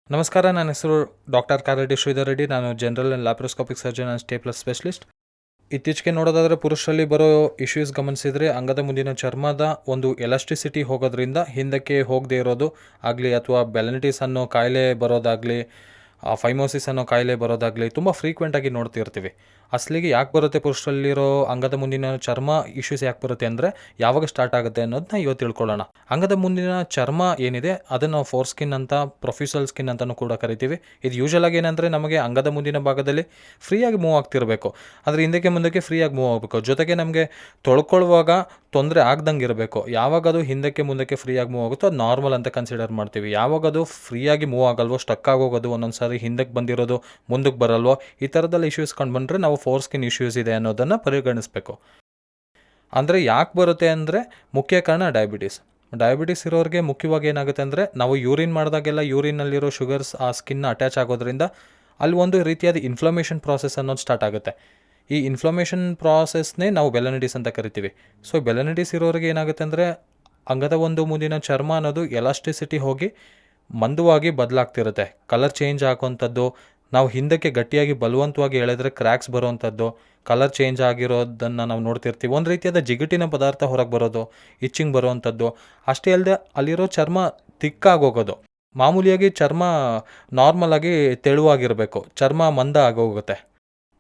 ನಮಸ್ಕಾರ, ನನ್ನ ಹೆಸರು ಡಾಕ್ಟರ್ ಕಾರೆಡ್ಡಿ ಶ್ರೀಧರ್ ರೆಡ್ಡಿ. ನಾನು general and laparoscopic surgeon and staples specialist. ಇತ್ತೀಚೆಗೆ ನೋಡೋದಾದರೆ ಪುರುಷರಲ್ಲಿ ಬರೋ ಇಶ್ಯೂಸ್ ಗಮನಿಸಿದರೆ ಅಂಗದ ಮುಂದಿನ ಚರ್ಮದ ಒಂದು ಎಲಾಸ್ಟಿಸಿಟಿ ಹೋಗೋದ್ರಿಂದ ಹಿಂದಕ್ಕೆ ಹೋಗದೆ ಇರೋದು ಆಗಲಿ, ಅಥವಾ ಬೆಲನಿಟಿಸ್ ಅನ್ನೋ ಕಾಯಿಲೆ ಬರೋದಾಗಲಿ, ಫೈಮೋಸಿಸ್ ಅನ್ನೋ ಕಾಯಿಲೆ ಬರೋದಾಗಲಿ ತುಂಬ ಫ್ರೀಕ್ವೆಂಟಾಗಿ ನೋಡ್ತಿರ್ತೀವಿ. ಅಸಲಿಗೆ ಯಾಕೆ ಬರುತ್ತೆ ಪುರುಷರಲ್ಲಿರೋ ಅಂಗದ ಮುಂದಿನ ಚರ್ಮ ಇಶ್ಯೂಸ್ ಯಾಕೆ ಬರುತ್ತೆ ಅಂದರೆ ಯಾವಾಗ ಸ್ಟಾರ್ಟ್ ಆಗುತ್ತೆ ಅನ್ನೋದನ್ನ ಇವತ್ತು ತಿಳ್ಕೊಳ್ಳೋಣ. ಅಂಗದ ಮುಂದಿನ ಚರ್ಮ ಏನಿದೆ ಅದನ್ನು ನಾವು ಫೋರ್ ಸ್ಕಿನ್ ಅಂತ, ಪ್ರೊಫ್ಯೂಸಲ್ ಸ್ಕಿನ್ ಅಂತಲೂ ಕೂಡ ಕರಿತೀವಿ. ಇದು ಯೂಶಲ್ ಆಗಿ ಏನಂದರೆ ನಮಗೆ ಅಂಗದ ಮುಂದಿನ ಭಾಗದಲ್ಲಿ ಫ್ರೀಯಾಗಿ ಮೂವ್ ಆಗ್ತಿರಬೇಕು, ಆದರೆ ಹಿಂದಕ್ಕೆ ಮುಂದಕ್ಕೆ ಫ್ರೀಯಾಗಿ ಮೂವ್ ಆಗಬೇಕು. ಜೊತೆಗೆ ನಮಗೆ ತೊಳ್ಕೊಳ್ಳುವಾಗ ತೊಂದರೆ ಆಗ್ದಂಗೆ ಇರಬೇಕು. ಯಾವಾಗ ಅದು ಹಿಂದಕ್ಕೆ ಮುಂದಕ್ಕೆ ಫ್ರೀಯಾಗಿ ಮೂವ್ ಆಗುತ್ತೋ ಅದು ನಾರ್ಮಲ್ ಅಂತ ಕನ್ಸಿಡರ್ ಮಾಡ್ತೀವಿ. ಯಾವಾಗ ಅದು ಫ್ರೀಯಾಗಿ ಮೂವ್ ಆಗಲ್ವೋ, ಸ್ಟಕ್ ಆಗೋಗೋದು, ಒಂದೊಂದು ಸಾರಿ ಹಿಂದಕ್ಕೆ ಬಂದಿರೋದು ಮುಂದಕ್ಕೆ ಬರಲ್ವೋ, ಈ ಥರದ್ದೆಲ್ಲ ಇಶ್ಯೂಸ್ ಕಂಡುಬಂದರೆ ನಾವು ಫೋರ್ ಸ್ಕಿನ್ ಇಶ್ಯೂಸ್ ಇದೆ ಅನ್ನೋದನ್ನು ಪರಿಗಣಿಸಬೇಕು. ಅಂದರೆ ಯಾಕೆ ಬರುತ್ತೆ ಅಂದರೆ ಮುಖ್ಯ ಕಾರಣ ಡಯಾಬಿಟಿಸ್ ಇರೋರಿಗೆ ಮುಖ್ಯವಾಗಿ ಏನಾಗುತ್ತೆ ಅಂದರೆ ನಾವು ಯೂರಿನ್ ಮಾಡಿದಾಗೆಲ್ಲ ಯೂರಿನಲ್ಲಿರೋ ಶುಗರ್ಸ್ ಆ ಸ್ಕಿನ್ನ ಅಟ್ಯಾಚ್ ಆಗೋದ್ರಿಂದ ಅಲ್ಲಿ ಒಂದು ರೀತಿಯಾದ ಇನ್ಫ್ಲಮೇಷನ್ ಪ್ರಾಸೆಸ್ ಅನ್ನೋದು ಸ್ಟಾರ್ಟ್ ಆಗುತ್ತೆ. ಈ ಇನ್ಫ್ಲಮೇಷನ್ ಪ್ರಾಸೆಸ್ನೇ ನಾವು ಬೆಲನಿಟಿಸ್ ಅಂತ ಕರಿತೀವಿ. ಸೊ ಬೆಲನಿಟಿಸ್ ಇರೋರಿಗೆ ಏನಾಗುತ್ತೆ ಅಂದರೆ ಅಂಗದ ಒಂದು ಮುಂದಿನ ಚರ್ಮ ಅನ್ನೋದು ಎಲಾಸ್ಟಿಸಿಟಿ ಹೋಗಿ ಮಂದವಾಗಿ ಬದಲಾಗ್ತಿರುತ್ತೆ. ಕಲರ್ ಚೇಂಜ್ ಆಗೋವಂಥದ್ದು, ನಾವು ಹಿಂದಕ್ಕೆ ಗಟ್ಟಿಯಾಗಿ ಬಲವಂತವಾಗಿ ಎಳೆದ್ರೆ ಕ್ರ್ಯಾಕ್ಸ್ ಬರೋವಂಥದ್ದು, ಕಲರ್ ಚೇಂಜ್ ಆಗಿರೋದನ್ನು ನಾವು ನೋಡ್ತಿರ್ತೀವಿ. ಒಂದು ರೀತಿಯಾದ ಜಿಗುಟಿನ ಪದಾರ್ಥ ಹೊರಗೆ ಬರೋದು, ಇಚ್ಚಿಂಗ್ ಬರೋವಂಥದ್ದು. ಅಷ್ಟೇ ಅಲ್ಲದೆ ಅಲ್ಲಿರೋ ಚರ್ಮ ತಿಕ್ಕಾಗೋಗೋದು. ಮಾಮೂಲಿಯಾಗಿ ಚರ್ಮ ನಾರ್ಮಲ್ ಆಗಿ ತೆಳುವಾಗಿರಬೇಕು, ಚರ್ಮ ಮಂದ ಆಗೋಗುತ್ತೆ,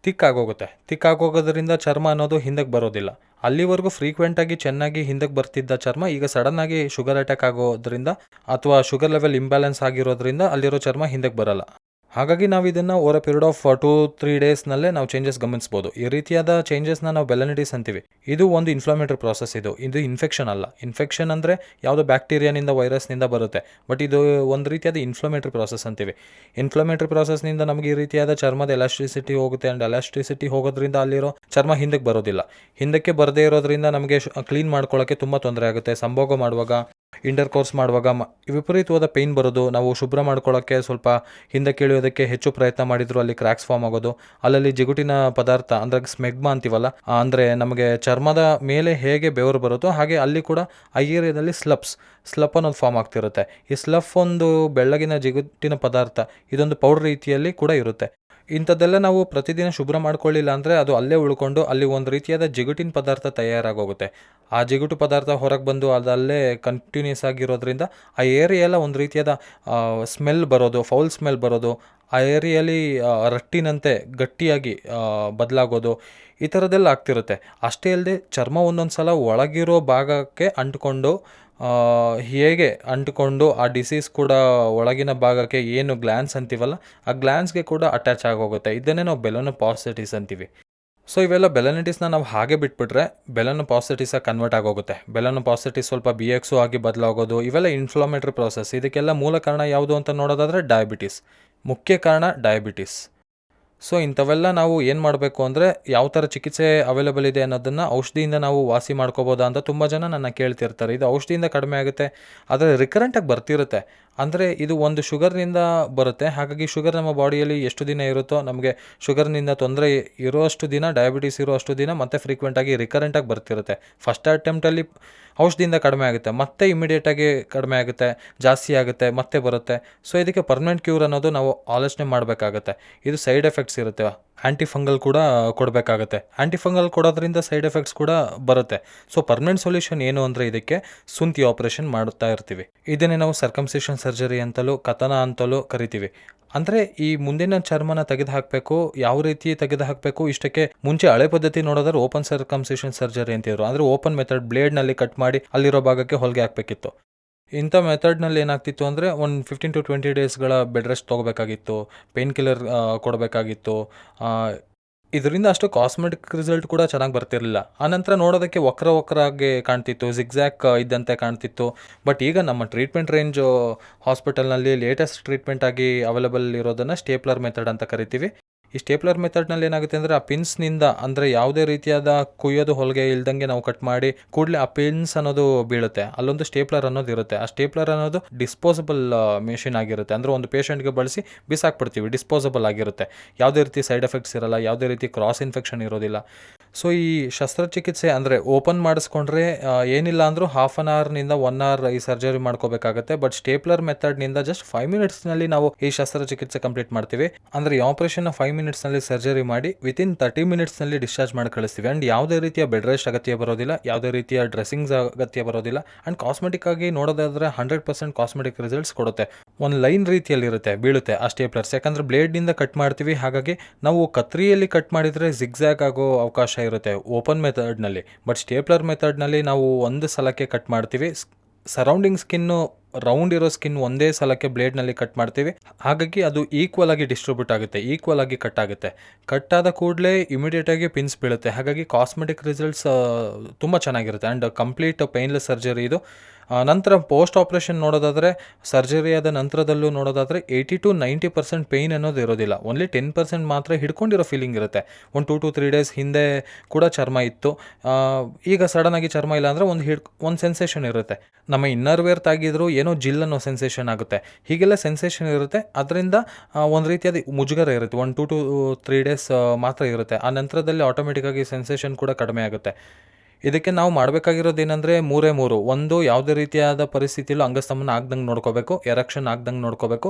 ತಿಕ್ಕಾಗೋಗೋದ್ರಿಂದ ಚರ್ಮ ಅನ್ನೋದು ಹಿಂದಕ್ಕೆ ಬರೋದಿಲ್ಲ. ಅಲ್ಲಿವರೆಗೂ ಫ್ರೀಕ್ವೆಂಟಾಗಿ ಚೆನ್ನಾಗಿ ಹಿಂದಕ್ಕೆ ಬರ್ತಿದ್ದ ಚರ್ಮ ಈಗ ಸಡನ್ನಾಗಿ ಶುಗರ್ ಅಟ್ಯಾಕ್ ಆಗೋದ್ರಿಂದ ಅಥವಾ ಶುಗರ್ ಲೆವೆಲ್ ಇಂಬ್ಯಾಲೆನ್ಸ್ ಆಗಿರೋದ್ರಿಂದ ಅಲ್ಲಿರೋ ಚರ್ಮ ಹಿಂದಕ್ಕೆ ಬರಲ್ಲ. ಹಾಗಾಗಿ ನಾವು ಇದನ್ನು ಓವರ್ ಅ ಪೀರಿಯಡ್ ಆಫ್ 2-3 ಡೇಸ್ನಲ್ಲೇ ನಾವು ಚೇಂಜಸ್ ಗಮನಿಸ್ಬೋದು. ಈ ರೀತಿಯಾದ ಚೇಂಜಸ್ನ ನಾವು ಬೆಲನಿಟಿಸ್ ಅಂತೀವಿ. ಇದು ಒಂದು ಇನ್ಫ್ಲಮೇಟರಿ ಪ್ರಾಸೆಸ್. ಇದು ಇನ್ಫೆಕ್ಷನ್ ಅಲ್ಲ. ಇನ್ಫೆಕ್ಷನ್ ಅಂದರೆ ಯಾವುದೋ ಬ್ಯಾಕ್ಟೀರಿಯಾನಿಂದ, ವೈರಸ್ನಿಂದ ಬರುತ್ತೆ. ಬಟ್ ಇದು ಒಂದು ರೀತಿಯಾದ ಇನ್ಫ್ಲಮೇಟರಿ ಪ್ರಾಸೆಸ್ ಅಂತೀವಿ. ಇನ್ಫ್ಲಮೇಟರಿ ಪ್ರಾಸೆಸ್ನಿಂದ ನಮಗೆ ಈ ರೀತಿಯಾದ ಚರ್ಮದ ಎಲಾಸ್ಟಿಸಿಟಿ ಹೋಗುತ್ತೆ. ಆ್ಯಂಡ್ ಎಲಾಸ್ಟಿಸಿಟಿ ಹೋಗೋದ್ರಿಂದ ಅಲ್ಲಿರೋ ಚರ್ಮ ಹಿಂದಕ್ಕೆ ಬರೋದಿಲ್ಲ. ಹಿಂದಕ್ಕೆ ಬರದೇ ಇರೋದ್ರಿಂದ ನಮಗೆ ಕ್ಲೀನ್ ಮಾಡ್ಕೊಳ್ಳೋಕ್ಕೆ ತುಂಬ ತೊಂದರೆ ಆಗುತ್ತೆ. ಸಂಭೋಗ ಮಾಡುವಾಗ, ಇಂಟರ್ ಕೋರ್ಸ್ ಮಾಡುವಾಗ ವಿಪರೀತವಾದ ಪೇಯ್ನ್ ಬರೋದು, ನಾವು ಶುಭ್ರ ಮಾಡ್ಕೊಳ್ಳೋಕ್ಕೆ ಸ್ವಲ್ಪ ಹಿಂದಕ್ಕೆ ಇಳಿಯೋದಕ್ಕೆ ಹೆಚ್ಚು ಪ್ರಯತ್ನ ಮಾಡಿದ್ರು ಅಲ್ಲಿ ಕ್ರ್ಯಾಕ್ಸ್ ಫಾರ್ಮ್ ಆಗೋದು, ಅಲ್ಲಲ್ಲಿ ಜಿಗುಟಿನ ಪದಾರ್ಥ ಅಂದರೆ ಸ್ಮೆಗ್ಮಾ ಅಂತೀವಲ್ಲ, ಅಂದರೆ ನಮಗೆ ಚರ್ಮದ ಮೇಲೆ ಹೇಗೆ ಬೆವರು ಬರುತ್ತೋ ಹಾಗೆ ಅಲ್ಲಿ ಕೂಡ ಆ ಏರಿಯಾದಲ್ಲಿ ಸ್ಲಪ್ ಅನ್ನೋದು ಫಾರ್ಮ್ ಆಗ್ತಿರುತ್ತೆ. ಈ ಸ್ಲಫ್ ಒಂದು ಬೆಳ್ಳಗಿನ ಜಿಗುಟಿನ ಪದಾರ್ಥ, ಇದೊಂದು ಪೌಡರ್ ರೀತಿಯಲ್ಲಿ ಕೂಡ ಇರುತ್ತೆ. ಇಂಥದ್ದೆಲ್ಲ ನಾವು ಪ್ರತಿದಿನ ಶುಭ್ರ ಮಾಡ್ಕೊಳ್ಳಿಲ್ಲ ಅಂದರೆ ಅದು ಅಲ್ಲೇ ಉಳ್ಕೊಂಡು ಅಲ್ಲಿ ಒಂದು ರೀತಿಯಾದ ಜಿಗುಟಿನ ಪದಾರ್ಥ ತಯಾರಾಗೋಗುತ್ತೆ. ಆ ಜಿಗುಟು ಪದಾರ್ಥ ಹೊರಗೆ ಬಂದು ಅದಲ್ಲೇ ಕಂಟಿನ್ಯೂಸ್ ಆಗಿರೋದ್ರಿಂದ ಆ ಏರಿಯಾ ಎಲ್ಲ ಒಂದು ರೀತಿಯಾದ ಸ್ಮೆಲ್ ಬರೋದು, ಫೌಲ್ ಸ್ಮೆಲ್ ಬರೋದು, ಆ ಏರಿಯಲ್ಲಿ ರಟ್ಟಿನಂತೆ ಗಟ್ಟಿಯಾಗಿ ಬದಲಾಗೋದು, ಈ ಥರದ್ದೆಲ್ಲ ಆಗ್ತಿರುತ್ತೆ. ಅಷ್ಟೇ ಅಲ್ಲದೆ ಚರ್ಮ ಒಂದೊಂದು ಸಲ ಒಳಗಿರೋ ಭಾಗಕ್ಕೆ ಹೇಗೆ ಅಂಟಿಕೊಂಡು ಆ ಡಿಸೀಸ್ ಕೂಡ ಒಳಗಿನ ಭಾಗಕ್ಕೆ ಏನು ಗ್ಲ್ಯಾನ್ಸ್ ಅಂತೀವಲ್ಲ ಆ ಗ್ಲ್ಯಾನ್ಸ್ಗೆ ಕೂಡ ಅಟ್ಯಾಚ್ ಆಗೋಗುತ್ತೆ. ಇದನ್ನೇ ನಾವು ಬೆಲನೋಪಾಸಿಟಿಸ್ ಅಂತೀವಿ. ಸೊ ಇವೆಲ್ಲ ಬೆಲನಿಟಿಸ್ನ ನಾವು ಹಾಗೆ ಬಿಟ್ಬಿಟ್ರೆ ಬೆಲನೋಪಾಸಿಟಿಸಾಗಿ ಕನ್ವರ್ಟ್ ಆಗೋಗುತ್ತೆ. ಬೆಲನೋಪಾಸಿಟಿಸ್ ಸ್ವಲ್ಪ BX ಆಗಿ ಬದಲಾಗೋದು, ಇವೆಲ್ಲ ಇನ್ಫ್ಲಮೇಟರಿ ಪ್ರಾಸೆಸ್. ಇದಕ್ಕೆಲ್ಲ ಮೂಲ ಕಾರಣ ಯಾವುದು ಅಂತ ನೋಡೋದಾದರೆ ಮುಖ್ಯ ಕಾರಣ ಡಯಾಬಿಟಿಸ್. ಸೊ ಇಂಥವೆಲ್ಲ ನಾವು ಏನು ಮಾಡಬೇಕು ಅಂದರೆ ಯಾವ ಥರ ಚಿಕಿತ್ಸೆ ಅವೈಲೇಬಲ್ ಇದೆ ಅನ್ನೋದನ್ನು ಔಷಧಿಯಿಂದ ನಾವು ವಾಸಿ ಮಾಡ್ಕೋಬೋದಾ ಅಂತ ತುಂಬ ಜನ ನನ್ನ ಕೇಳ್ತಿರ್ತಾರೆ. ಇದು ಔಷಧಿಯಿಂದ ಕಡಿಮೆ ಆಗುತ್ತೆ, ಆದರೆ ರಿಕರೆಂಟಾಗಿ ಬರ್ತಿರುತ್ತೆ. ಅಂದರೆ ಇದು ಒಂದು ಶುಗರ್ನಿಂದ ಬರುತ್ತೆ. ಹಾಗಾಗಿ ಶುಗರ್ ನಮ್ಮ ಬಾಡಿಯಲ್ಲಿ ಎಷ್ಟು ದಿನ ಇರುತ್ತೋ, ನಮಗೆ ಶುಗರ್ನಿಂದ ತೊಂದರೆ ಇರೋಷ್ಟು ದಿನ, ಡಯಾಬಿಟಿಸ್ ಇರೋಷ್ಟು ದಿನ ಮತ್ತೆ ಫ್ರೀಕ್ವೆಂಟಾಗಿ ರಿಕರೆಂಟಾಗಿ ಬರ್ತಿರುತ್ತೆ. ಫಸ್ಟ್ ಅಟೆಂಪ್ಟಲ್ಲಿ ಔಷಧಿಯಿಂದ ಕಡಿಮೆ ಆಗುತ್ತೆ, ಮತ್ತೆ ಇಮಿಡಿಯೇಟಾಗಿ ಕಡಿಮೆ ಆಗುತ್ತೆ, ಜಾಸ್ತಿ ಆಗುತ್ತೆ, ಮತ್ತೆ ಬರುತ್ತೆ. ಸೊ ಇದಕ್ಕೆ ಪರ್ಮನೆಂಟ್ ಕ್ಯೂರ್ ಅನ್ನೋದು ನಾವು ಆಲೋಚನೆ ಮಾಡಬೇಕಾಗತ್ತೆ. ಇದು ಸೈಡ್ ಎಫೆಕ್ಟ್ಸ್ ಇರುತ್ತೆ. ಆ್ಯಂಟಿಫಂಗಲ್ ಕೂಡ ಕೊಡಬೇಕಾಗತ್ತೆ. ಆ್ಯಂಟಿಫಂಗಲ್ ಕೊಡೋದ್ರಿಂದ ಸೈಡ್ ಎಫೆಕ್ಟ್ಸ್ ಕೂಡ ಬರುತ್ತೆ. ಸೊ ಪರ್ಮನೆಂಟ್ ಸೊಲ್ಯೂಷನ್ ಏನು ಅಂದರೆ ಇದಕ್ಕೆ ಸುಂತಿ ಆಪರೇಷನ್ ಮಾಡ್ತಾ ಇರ್ತೀವಿ. ಇದನ್ನೇ ನಾವು ಸರ್ಕಮ್ಸಿಷನ್ ಸರ್ಜರಿ ಅಂತಲೂ, ಕಥನ ಅಂತಲೂ ಕರಿತೀವಿ. ಅಂದರೆ ಈ ಮುಂದಿನ ಚರ್ಮನ ತೆಗೆದು ಹಾಕಬೇಕು. ಯಾವ ರೀತಿ ತೆಗೆದು ಹಾಕಬೇಕು, ಇಷ್ಟಕ್ಕೆ ಮುಂಚೆ ಹಳೆ ಪದ್ಧತಿ ನೋಡೋದ್ರೆ ಓಪನ್ ಸರ್ಕಮ್ಸಿಷನ್ ಸರ್ಜರಿ ಅಂತಿದ್ರು. ಅಂದರೆ ಓಪನ್ ಮೆಥಡ್, ಬ್ಲೇಡ್ನಲ್ಲಿ ಕಟ್ ಮಾಡಿ ಅಲ್ಲಿರೋ ಭಾಗಕ್ಕೆ ಹೊಲಿಗೆ ಹಾಕಬೇಕಿತ್ತು. ಇಂಥ ಮೆಥಡ್ನಲ್ಲಿ ಏನಾಗ್ತಿತ್ತು ಅಂದರೆ ಒಂದು 15-20 ಡೇಸ್ಗಳ ಬೆಡ್ ರೆಸ್ಟ್ ತೊಗೋಬೇಕಾಗಿತ್ತು, ಪೇನ್ ಕಿಲ್ಲರ್ ಕೊಡಬೇಕಾಗಿತ್ತು. ಇದರಿಂದ ಅಷ್ಟು ಕಾಸ್ಮೆಟಿಕ್ ರಿಸಲ್ಟ್ ಕೂಡ ಚೆನ್ನಾಗಿ ಬರ್ತಿರಲಿಲ್ಲ. ಆನಂತರ ನೋಡೋದಕ್ಕೆ ವಕ್ರಾಗಿ ಕಾಣ್ತಿತ್ತು, ಜಿಗ್ಜ್ಯಾಕ್ ಇದ್ದಂತೆ ಕಾಣ್ತಿತ್ತು. ಬಟ್ ಈಗ ನಮ್ಮ ಟ್ರೀಟ್ಮೆಂಟ್ ರೇಂಜು ಹಾಸ್ಪಿಟಲ್ನಲ್ಲಿ ಲೇಟೆಸ್ಟ್ ಟ್ರೀಟ್ಮೆಂಟ್ ಆಗಿ ಅವೈಲೇಬಲ್ ಇರೋದನ್ನು ಸ್ಟೇಪ್ಲರ್ ಮೆಥಡ್ ಅಂತ ಕರಿತೀವಿ. ಈ ಸ್ಟೇಪ್ಲರ್ ಮೆಥಡ್ನಲ್ಲಿ ಏನಾಗುತ್ತೆ ಅಂದರೆ ಆ ಪಿನ್ಸ್ನಿಂದ, ಅಂದರೆ ಯಾವುದೇ ರೀತಿಯಾದ ಕುಯ್ಯೋದು ಹೊಲಿಗೆ ಇಲ್ದಂಗೆ ನಾವು ಕಟ್ ಮಾಡಿ ಕೂಡಲೇ ಆ ಪಿನ್ಸ್ ಅನ್ನೋದು ಬೀಳುತ್ತೆ. ಅಲ್ಲೊಂದು ಸ್ಟೇಪ್ಲರ್ ಅನ್ನೋದು ಇರುತ್ತೆ. ಆ ಸ್ಟೇಪ್ಲರ್ ಅನ್ನೋದು ಡಿಸ್ಪೋಸಬಲ್ ಮೆಷಿನ್ ಆಗಿರುತ್ತೆ. ಅಂದರೆ ಒಂದು ಪೇಷಂಟ್ಗೆ ಬಳಸಿ ಬಿಸಾಕ್ಬಿಡ್ತೀವಿ, ಡಿಸ್ಪೋಸಬಲ್ ಆಗಿರುತ್ತೆ. ಯಾವುದೇ ರೀತಿ ಸೈಡ್ ಎಫೆಕ್ಟ್ಸ್ ಇರಲ್ಲ, ಯಾವುದೇ ರೀತಿ ಕ್ರಾಸ್ ಇನ್ಫೆಕ್ಷನ್ ಇರೋದಿಲ್ಲ. ಸೊ ಈ ಶಸ್ತ್ರಚಿಕಿತ್ಸೆ ಅಂದರೆ ಓಪನ್ ಮಾಡಿಸ್ಕೊಂಡ್ರೆ ಏನಿಲ್ಲ ಅಂದರೂ ಹಾಫ್ ಆನ್ ಅವರ್ನಿಂದ 1 ಅವರ್ ಈ ಸರ್ಜರಿ ಮಾಡ್ಕೋಬೇಕಾಗುತ್ತೆ. ಬಟ್ ಸ್ಟೇಪ್ಲರ್ ಮೆಥಡ್ನಿಂದ ಜಸ್ಟ್ 5 ಮಿನಿಟ್ಸ್ನಲ್ಲಿ ನಾವು ಈ ಶಸ್ತ್ರಚಿಕಿತ್ಸೆ ಕಂಪ್ಲೀಟ್ ಮಾಡ್ತೀವಿ. ಅಂದರೆ ಈ ಆಪರೇಷನ್ನ 5 ಮಿನಿಟ್ಸ್ನಲ್ಲಿ ಸರ್ಜರಿ ಮಾಡಿ ವಿತಿನ್ 30 ಮಿನಿಟ್ಸ್ನಲ್ಲಿ ಡಿಸ್ಚಾರ್ಜ್ ಮಾಡಿ ಕಳಿಸ್ತೀವಿ. ಆ್ಯಂಡ್ ಯಾವುದೇ ರೀತಿಯ ಬೆಡ್ ರೆಸ್ಟ್ ಅಗತ್ಯ ಬರೋದಿಲ್ಲ, ಯಾವುದೇ ರೀತಿಯ ಡ್ರೆಸ್ಸಿಂಗ್ಸ್ ಅಗತ್ಯ ಬರೋದಿಲ್ಲ. ಆ್ಯಂಡ್ ಕಾಸ್ಮೆಟಿಕ್ ಆಗಿ ನೋಡೋದಾದ್ರೆ 100% ಕಾಸ್ಮೆಟಿಕ್ ರಿಸಲ್ಟ್ಸ್ ಕೊಡುತ್ತೆ. ಒಂದು ಲೈನ್ ರೀತಿಯಲ್ಲಿರುತ್ತೆ, ಬೀಳುತ್ತೆ ಆ ಸ್ಟೇಪ್ಲರ್ಸ್. ಯಾಕಂದರೆ ಬ್ಲೇಡ್ನಿಂದ ಕಟ್ ಮಾಡ್ತೀವಿ, ಹಾಗಾಗಿ ನಾವು ಕತ್ರಿಯಲ್ಲಿ ಕಟ್ ಮಾಡಿದರೆ ಜಿಗ್ಜ್ಯಾಗ್ ಆಗೋ ಅವಕಾಶ ಇರುತ್ತೆ ಓಪನ್ ಮೆಥಡ್ನಲ್ಲಿ. ಬಟ್ ಸ್ಟೇಪ್ಲರ್ ಮೆಥಡ್ನಲ್ಲಿ ನಾವು ಒಂದು ಸಲಕ್ಕೆ ಕಟ್ ಮಾಡ್ತೀವಿ. ಸರೌಂಡಿಂಗ್ ಸ್ಕಿನ್ನು, ರೌಂಡ್ ಇರೋ ಸ್ಕಿನ್ ಒಂದೇ ಸಲಕ್ಕೆ ಬ್ಲೇಡ್ನಲ್ಲಿ ಕಟ್ ಮಾಡ್ತೀವಿ. ಹಾಗಾಗಿ ಅದು ಈಕ್ವಲ್ ಆಗಿ ಡಿಸ್ಟ್ರಿಬ್ಯೂಟ್ ಆಗುತ್ತೆ, ಈಕ್ವಲ್ ಆಗಿ ಕಟ್ ಆಗುತ್ತೆ. ಕಟ್ ಆದ ಕೂಡಲೇ ಇಮಿಡಿಯೇಟಾಗಿ ಪಿನ್ಸ್ ಬೀಳುತ್ತೆ. ಹಾಗಾಗಿ ಕಾಸ್ಮೆಟಿಕ್ ರಿಸಲ್ಟ್ಸ್ ತುಂಬ ಚೆನ್ನಾಗಿರುತ್ತೆ ಆ್ಯಂಡ್ ಕಂಪ್ಲೀಟ್ ಪೇನ್ಲೆಸ್ ಸರ್ಜರಿ ಇದು. ನಂತರ ಪೋಸ್ಟ್ ಆಪ್ರೇಷನ್ ನೋಡೋದಾದರೆ, ಸರ್ಜರಿ ಆದ ನಂತರದಲ್ಲೂ ನೋಡೋದಾದರೆ 80 to 90% ಪೇಯ್ನ್ ಅನ್ನೋದು ಇರೋದಿಲ್ಲ. ಓನ್ಲಿ 10% ಮಾತ್ರ ಹಿಡ್ಕೊಂಡಿರೋ ಫೀಲಿಂಗ್ ಇರುತ್ತೆ. ಒಂದು 2 to 3 ಡೇಸ್ ಹಿಂದೆ ಕೂಡ ಚರ್ಮ ಇತ್ತು, ಈಗ ಸಡನ್ನಾಗಿ ಚರ್ಮ ಇಲ್ಲ ಅಂದರೆ ಒಂದು ಸೆನ್ಸೇಷನ್ ಇರುತ್ತೆ. ನಮ್ಮ ಇನ್ನರ್ ವೇರ್ ತಾಗಿದ್ರು ಏನೋ ಜಿಲ್ ಅನ್ನೋ ಸೆನ್ಸೇಷನ್ ಆಗುತ್ತೆ. ಹೀಗೆಲ್ಲ ಸೆನ್ಸೇಷನ್ ಇರುತ್ತೆ. ಅದರಿಂದ ಒಂದು ರೀತಿಯಾದ ಮುಜುಗರ ಇರುತ್ತೆ. 1 2 to 3 ಡೇಸ್ ಮಾತ್ರ ಇರುತ್ತೆ. ಆ ನಂತರದಲ್ಲಿ ಆಟೋಮೆಟಿಕ್ಕಾಗಿ ಸೆನ್ಸೇಷನ್ ಕೂಡ ಕಡಿಮೆ ಆಗುತ್ತೆ. ಇದಕ್ಕೆ ನಾವು ಮಾಡಬೇಕಾಗಿರೋದೇನೆಂದರೆ 3 ಒಂದು, ಯಾವುದೇ ರೀತಿಯಾದ ಪರಿಸ್ಥಿತಿಯಲ್ಲೂ ಅಂಗಸ್ತಂಭನ ಆಗ್ದಂಗೆ ನೋಡ್ಕೋಬೇಕು, ಎರೆಕ್ಷನ್ ಆಗ್ದಂಗೆ ನೋಡ್ಕೋಬೇಕು.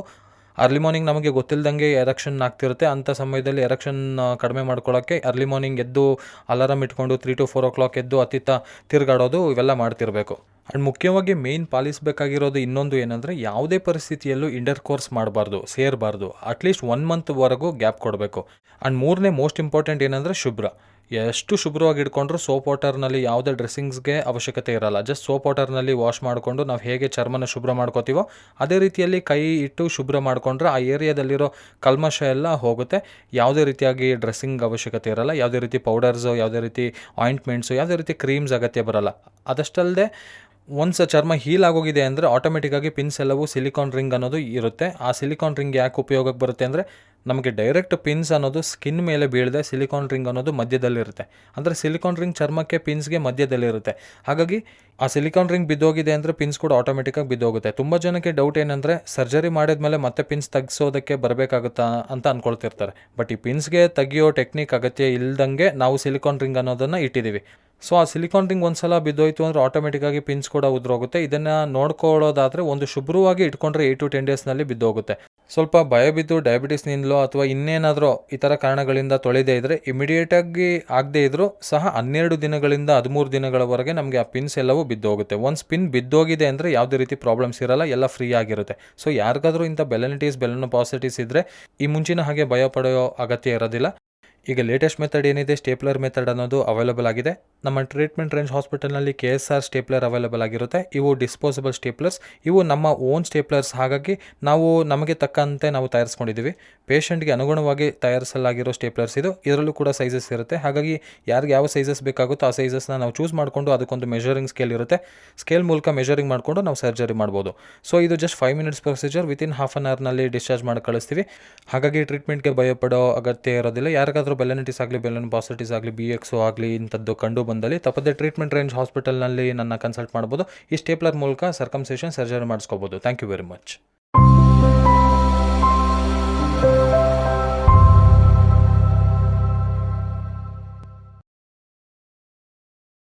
ಅರ್ಲಿ ಮಾರ್ನಿಂಗ್ ನಮಗೆ ಗೊತ್ತಿಲ್ಲದಂಗೆ ಎರೆಕ್ಷನ್ ಆಗ್ತಿರುತ್ತೆ. ಅಂಥ ಸಮಯದಲ್ಲಿ ಎರೆಕ್ಷನ್ ಕಡಿಮೆ ಮಾಡ್ಕೊಳ್ಳೋಕ್ಕೆ ಅರ್ಲಿ ಮಾರ್ನಿಂಗ್ ಎದ್ದು ಅಲಾರಾಮ್ ಇಟ್ಕೊಂಡು 3 to 4 o'clock ಎದ್ದು ಅತ್ತಿತ್ತ ತಿರುಗಾಡೋದು, ಇವೆಲ್ಲ ಮಾಡ್ತಿರಬೇಕು. ಆ್ಯಂಡ್ ಮುಖ್ಯವಾಗಿ ಮೇಯ್ನ್ ಪಾಲಿಸಬೇಕಾಗಿರೋದು ಇನ್ನೊಂದು ಏನಂದರೆ, ಯಾವುದೇ ಪರಿಸ್ಥಿತಿಯಲ್ಲೂ ಇಂಟರ್ ಕೋರ್ಸ್ ಮಾಡಬಾರ್ದು, ಸೇರಬಾರ್ದು. ಅಟ್ಲೀಸ್ಟ್ 1 ಮಂತ್ವರೆಗೂ ಗ್ಯಾಪ್ ಕೊಡಬೇಕು. ಆ್ಯಂಡ್ ಮೂರನೇ ಮೋಸ್ಟ್ ಇಂಪಾರ್ಟೆಂಟ್ ಏನಂದರೆ ಶುಭ್ರ. ಎಷ್ಟು ಶುಭ್ರವಾಗಿ ಇಟ್ಕೊಂಡ್ರೂ ಸೋಪ್ ವಾಟರ್ನಲ್ಲಿ ಯಾವುದೇ ಡ್ರೆಸ್ಸಿಂಗ್ಸ್ಗೆ ಅವಶ್ಯಕತೆ ಇರಲ್ಲ. ಜಸ್ಟ್ ಸೋಪ್ ವಾಟರ್ನಲ್ಲಿ ವಾಶ್ ಮಾಡಿಕೊಂಡು ನಾವು ಹೇಗೆ ಚರ್ಮನ ಶುಭ್ರ ಮಾಡ್ಕೋತೀವೋ ಅದೇ ರೀತಿಯಲ್ಲಿ ಕೈ ಇಟ್ಟು ಶುಭ್ರ ಮಾಡಿಕೊಂಡ್ರೆ ಆ ಏರಿಯಾದಲ್ಲಿರೋ ಕಲ್ಮಶ ಎಲ್ಲ ಹೋಗುತ್ತೆ. ಯಾವುದೇ ರೀತಿಯಾಗಿ ಡ್ರೆಸ್ಸಿಂಗ್ ಅವಶ್ಯಕತೆ ಇರಲ್ಲ. ಯಾವುದೇ ರೀತಿ ಪೌಡರ್ಸು, ಯಾವುದೇ ರೀತಿ ಆಯಿಂಟ್ಮೆಂಟ್ಸು, ಯಾವುದೇ ರೀತಿ ಕ್ರೀಮ್ಸ್ ಅಗತ್ಯ ಬರಲ್ಲ. ಅದಷ್ಟಲ್ಲದೆ ಒನ್ಸ್ ಚರ್ಮ ಹೀಲ್ ಆಗೋಗಿದೆ ಅಂದರೆ ಆಟೋಮೆಟಿಕ್ಕಾಗಿ ಪಿನ್ಸ್ ಎಲ್ಲವೂ ಸಿಲಿಕಾನ್ ರಿಂಗ್ ಅನ್ನೋದು ಇರುತ್ತೆ. ಆ ಸಿಲಿಕಾನ್ ರಿಂಗ್ ಯಾಕೆ ಉಪಯೋಗಕ್ಕೆ ಬರುತ್ತೆ ಅಂದರೆ, ನಮಗೆ ಡೈರೆಕ್ಟ್ ಪಿನ್ಸ್ ಅನ್ನೋದು ಸ್ಕಿನ್ ಮೇಲೆ ಬೀಳದೆ ಸಿಲಿಕಾನ್ ರಿಂಗ್ ಅನ್ನೋದು ಮಧ್ಯದಲ್ಲಿರುತ್ತೆ. ಅಂದರೆ ಸಿಲಿಕಾನ್ ರಿಂಗ್ ಚರ್ಮಕ್ಕೆ ಪಿನ್ಸ್ಗೆ ಮಧ್ಯದಲ್ಲಿರುತ್ತೆ. ಹಾಗಾಗಿ ಆ ಸಿಲಿಕಾನ್ ರಿಂಗ್ ಬಿದ್ದೋಗಿದೆ ಅಂದರೆ ಪಿನ್ಸ್ ಕೂಡ ಆಟೋಮೆಟಿಕ್ಕಾಗಿ ಬಿದ್ದೋಗುತ್ತೆ. ತುಂಬ ಜನಕ್ಕೆ ಡೌಟ್ ಏನಂದರೆ, ಸರ್ಜರಿ ಮಾಡಿದ್ಮೇಲೆ ಮತ್ತೆ ಪಿನ್ಸ್ ತೆಗಿಸೋದಕ್ಕೆ ಬರಬೇಕಾಗುತ್ತಾ ಅಂತ ಅಂದ್ಕೊಳ್ತಿರ್ತಾರೆ. ಬಟ್ ಈ ಪಿನ್ಸ್ಗೆ ತೆಗಿಯೋ ಟೆಕ್ನಿಕ್ ಅಗತ್ಯ ಇಲ್ದಂಗೆ ನಾವು ಸಿಲಿಕಾನ್ ರಿಂಗ್ ಅನ್ನೋದನ್ನು ಇಟ್ಟಿದ್ದೀವಿ. ಸೊ ಆ ಸಿಲಿಕಾನ್ ರಿಂಗ್ ಒಂದು ಸಲ ಬಿದ್ದೋಯ್ತು ಅಂದರೆ ಆಟೋಮೆಟಿಕ್ಕಾಗಿ ಪಿನ್ಸ್ ಕೂಡ ಉದುರೋಗುತ್ತೆ. ಇದನ್ನು ನೋಡ್ಕೊಳ್ಳೋದಾದರೆ ಒಂದು ಶುಭ್ರವಾಗಿ ಇಟ್ಕೊಂಡ್ರೆ 8 to 10 ಡೇಸ್ನಲ್ಲಿ ಬಿದ್ದೋಗುತ್ತೆ. ಸ್ವಲ್ಪ ಭಯ ಬಿದ್ದು ಡಯಾಬಿಟಿಸ್ನಿಂದಲೋ ಅಥವಾ ಇನ್ನೇನಾದರೂ ಈ ಥರ ಕಾರಣಗಳಿಂದ ತೊಳೆದೇ ಇದ್ದರೆ, ಇಮಿಡಿಯೇಟಾಗಿ ಆಗದೇ ಇದ್ದರೂ ಸಹ 12 ದಿನಗಳಿಂದ 13 ದಿನಗಳವರೆಗೆ ನಮಗೆ ಆ ಪಿನ್ಸ್ ಎಲ್ಲವೂ ಬಿದ್ದೋಗುತ್ತೆ. ಒಂದು ಪಿನ್ ಬಿದ್ದೋಗಿದೆ ಅಂದರೆ ಯಾವುದೇ ರೀತಿ ಪ್ರಾಬ್ಲಮ್ಸ್ ಇರಲ್ಲ, ಎಲ್ಲ ಫ್ರೀ ಆಗಿರುತ್ತೆ. ಸೊ ಯಾರಿಗಾದರೂ ಇಂಥ ಬೆಲನಿಟಿಸ್, ಬೆಲನೋಪಾಸಿಟಿಸ್ ಇದ್ದರೆ ಈ ಮುಂಚಿನ ಹಾಗೆ ಭಯ ಪಡೆಯೋ ಅಗತ್ಯ ಇರೋದಿಲ್ಲ. ಈಗ ಲೇಟೆಸ್ಟ್ ಮೆಥಡ್ ಏನಿದೆ, ಸ್ಟೇಪ್ಲರ್ ಮೆಥಡ್ ಅನ್ನೋದು ಅವೈಲಬಲ್ ಆಗಿದೆ. ನಮ್ಮ ಟ್ರೀಟ್ಮೆಂಟ್ ರೇಂಜ್ ಹಾಸ್ಪಿಟಲ್ನಲ್ಲಿ KSR ಸ್ಟೇಪ್ಲರ್ ಅವೈಲಬಲ್ ಆಗಿರುತ್ತೆ. ಇವು ಡಿಸ್ಪೋಸಬಲ್ ಸ್ಟೇಪ್ಲರ್ಸ್, ಇವು ನಮ್ಮ ಓನ್ ಸ್ಟೇಪ್ಲರ್ಸ್. ಹಾಗಾಗಿ ನಾವು ನಮಗೆ ತಕ್ಕಂತೆ ನಾವು ತಯಾರಿಸ್ಕೊಂಡಿದ್ದೀವಿ. ಪೇಷಂಟ್ಗೆ ಅನುಗುಣವಾಗಿ ತಯಾರಿಸಲಾಗಿರೋ ಸ್ಟೇಪ್ಲರ್ಸ್ ಇದು. ಇದರಲ್ಲೂ ಕೂಡ ಸೈಜಸ್ ಇರುತ್ತೆ. ಹಾಗಾಗಿ ಯಾರಿಗೆ ಯಾವ ಸೈಜಸ್ ಬೇಕಾಗುತ್ತೋ ಆ ಸೈಜಸ್ನ ನಾವು ಚೂಸ್ ಮಾಡಿಕೊಂಡು ಅದಕ್ಕೊಂದು ಮೆಷರಿಂಗ್ ಸ್ಕೇಲ್ ಇರುತ್ತೆ. ಸ್ಕೇಲ್ ಮೂಲಕ ಮೆಷರಿಂಗ್ ಮಾಡಿಕೊಂಡು ನಾವು ಸರ್ಜರಿ ಮಾಡ್ಬೋದು. ಸೊ ಇದು just 5 minutes procedure. Within half an ಅವರ್ನಲ್ಲಿ ಡಿಸ್ಚಾರ್ಜ್ ಮಾಡಿ ಕಳಿಸ್ತೀವಿ. ಹಾಗಾಗಿ ಟ್ರೀಟ್ಮೆಂಟ್ಗೆ ಭಯಪಡೋ ಅಗತ್ಯ ಇರೋದಿಲ್ಲ. ಯಾರಿಗಾದರೂ ಬೆಲನಿಟಿಸ್ ಆಗಲಿ, ಬೆಲನೋಪಾಸಿಟಿಸ್ ಆಗಲಿ, BXO ಆಗಲಿ ಇಂಥದ್ದು ಕಂಡು ಬಂದಲ್ಲಿ ತಪ್ಪದೆ ಟ್ರೀಟ್ಮೆಂಟ್ ರೇಂಜ್ ಹಾಸ್ಪಿಟಲ್ನಲ್ಲಿ ನನ್ನ ಕನ್ಸಲ್ಟ್ ಮಾಡ್ಬೋದು. ಈ ಸ್ಟೇಪ್ಲರ್ ಮೂಲಕ ಸರ್ಕಮ್ಸೇಷನ್ ಸರ್ಜರಿ ಮಾಡಿಸ್ಕೋಬೋದು. Thank you very much.